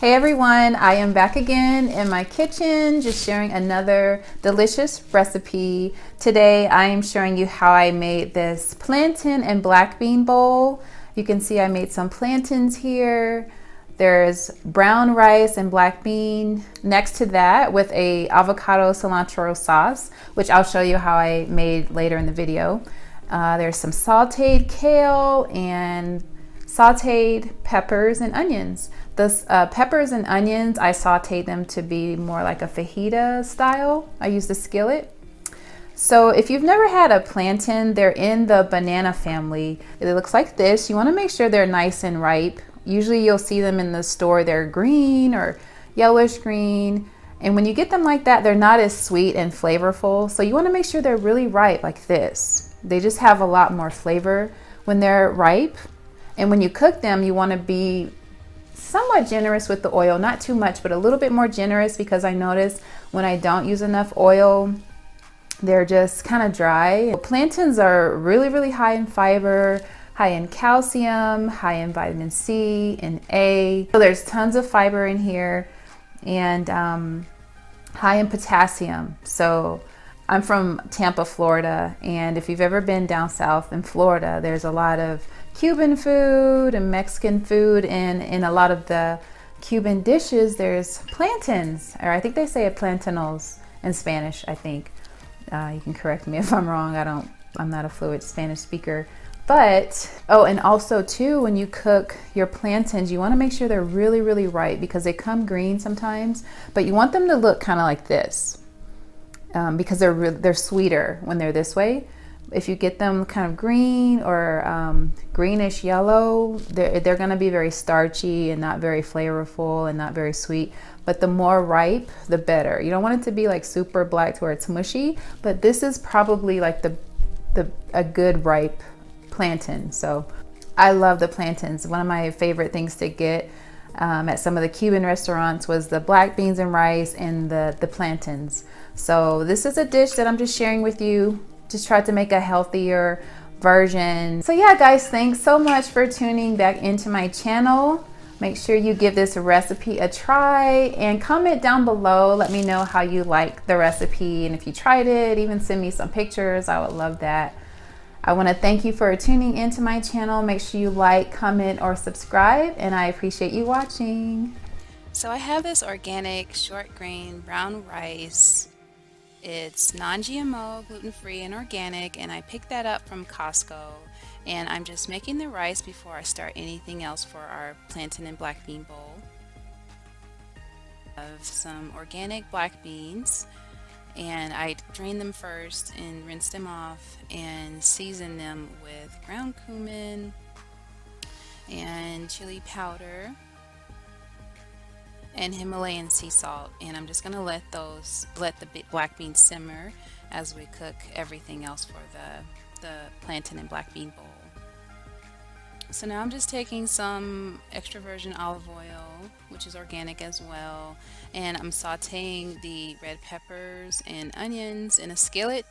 Hey everyone, I am back again in my kitchen, just sharing another delicious recipe. Today I am showing you how I made this plantain and black bean bowl. You can see I made some plantains here. There's brown rice and black bean next to that with a avocado cilantro sauce, which I'll show you how I made later in the video. There's some sauteed kale and sauteed peppers and onions. The peppers and onions, I sauteed them to be more like a fajita style. I used a skillet. So if you've never had a plantain, they're in the banana family. It looks like this. You want to make sure they're nice and ripe. Usually you'll see them in the store. They're green or yellowish green. And when you get them like that, they're not as sweet and flavorful. So you want to make sure they're really ripe like this. They just have a lot more flavor when they're ripe. And when you cook them, you want to be somewhat generous with the oil, not too much, but a little bit more generous, because I notice when I don't use enough oil, they're just kind of dry. Plantains are really high in fiber, high in calcium, high in vitamin C and A. So there's tons of fiber in here, and high in potassium. So I'm from Tampa, Florida, and if you've ever been down south in Florida, there's a lot of Cuban food and Mexican food, and in a lot of the Cuban dishes there's plantains, or I think they say plantanos in Spanish. I think you can correct me if I'm wrong. I'm not a fluent Spanish speaker. But and also too, when you cook your plantains, you want to make sure they're really ripe, because they come green sometimes, but you want them to look kind of like this, because they're sweeter when they're this way. If you get them kind of green or greenish yellow, they're going to be very starchy and not very flavorful and not very sweet. But the more ripe, the better. You don't want it to be like super black to where it's mushy, but this is probably like a good ripe plantain. So I love the plantains. One of my favorite things to get at some of the Cuban restaurants was the black beans and rice and the plantains. So this is a dish that I'm just sharing with you. Just tried to make a healthier version. So yeah, guys, thanks so much for tuning back into my channel. Make sure you give this recipe a try and comment down below. Let me know how you like the recipe, and if you tried it, even send me some pictures. I would love that. I want to thank you for tuning into my channel. Make sure you like, comment, or subscribe, and I appreciate you watching. So I have this organic short grain brown rice. It's non-GMO, gluten-free, and organic, and I picked that up from Costco. And I'm just making the rice before I start anything else for our plantain and black bean bowl. I have some organic black beans, and I drained them first and rinsed them off and seasoned them with ground cumin and chili powder and Himalayan sea salt, and I'm just going to let the black beans simmer as we cook everything else for the plantain and black bean bowl. So now I'm just taking some extra virgin olive oil, which is organic as well, and I'm sauteing the red peppers and onions in a skillet.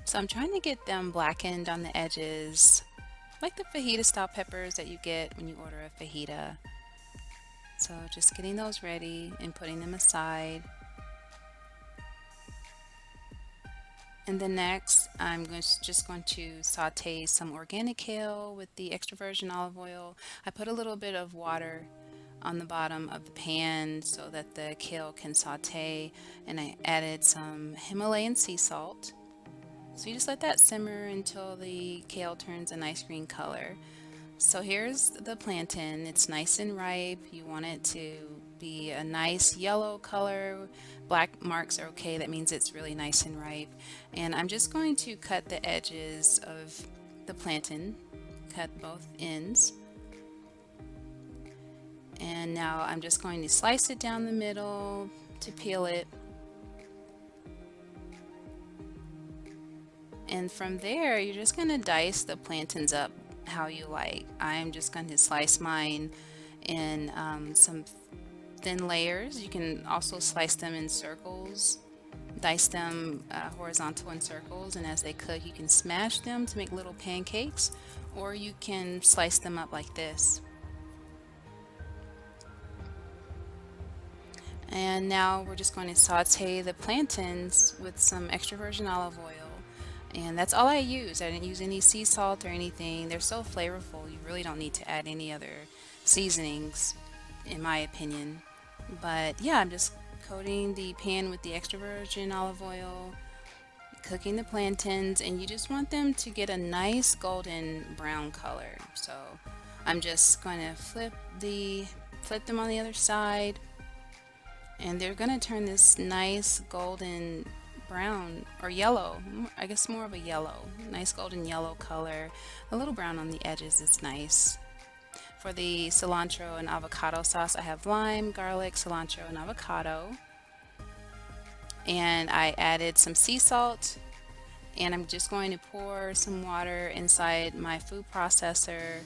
So I'm trying to get them blackened on the edges, like the fajita style peppers that you get when you order a fajita. So just getting those ready and putting them aside. And then next, I'm just going to saute some organic kale with the extra virgin olive oil. I put a little bit of water on the bottom of the pan so that the kale can saute, and I added some Himalayan sea salt. So you just let that simmer until the kale turns a nice green color. So here's the plantain. It's nice and ripe. You want it to be a nice yellow color. Black marks are okay. That means it's really nice and ripe. And I'm just going to cut the edges of the plantain, cut both ends. And now I'm just going to slice it down the middle to peel it. And from there, you're just going to dice the plantains up how you like. I'm just going to slice mine in some thin layers. You can also slice them in circles, dice them horizontal in circles, and as they cook, you can smash them to make little pancakes, or you can slice them up like this. And now we're just going to saute the plantains with some extra virgin olive oil. And that's all I use. I didn't use any sea salt or anything. They're so flavorful. You really don't need to add any other seasonings, in my opinion. But yeah, I'm just coating the pan with the extra virgin olive oil, cooking the plantains, and you just want them to get a nice golden brown color. So I'm just going to flip them on the other side, and they're going to turn this nice golden brown or yellow, I guess more of a yellow, nice golden yellow color. A little brown on the edges is nice. For the cilantro and avocado sauce, I have lime, garlic, cilantro, and avocado. And I added some sea salt, and I'm just going to pour some water inside my food processor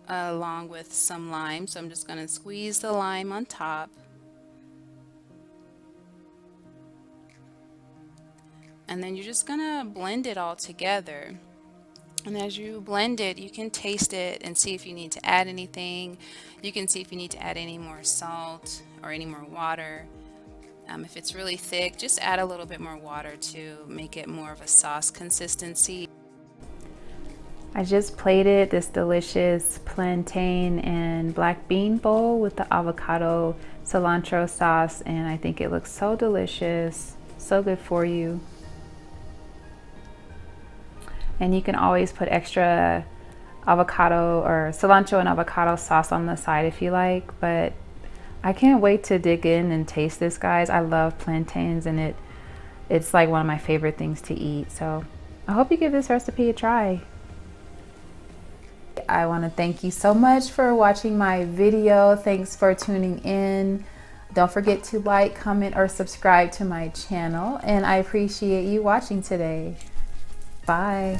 along with some lime. So I'm just going to squeeze the lime on top. And then you're just gonna blend it all together. And as you blend it, you can taste it and see if you need to add anything. You can see if you need to add any more salt or any more water. If it's really thick, just add a little bit more water to make it more of a sauce consistency. I just plated this delicious plantain and black bean bowl with the avocado cilantro sauce, and I think it looks so delicious, so good for you. And you can always put extra avocado or cilantro and avocado sauce on the side if you like, but I can't wait to dig in and taste this, guys. I love plantains, and it's like one of my favorite things to eat. So I hope you give this recipe a try. I want to thank you so much for watching my video. Thanks for tuning in. Don't forget to like, comment, or subscribe to my channel, and I appreciate you watching today. Bye.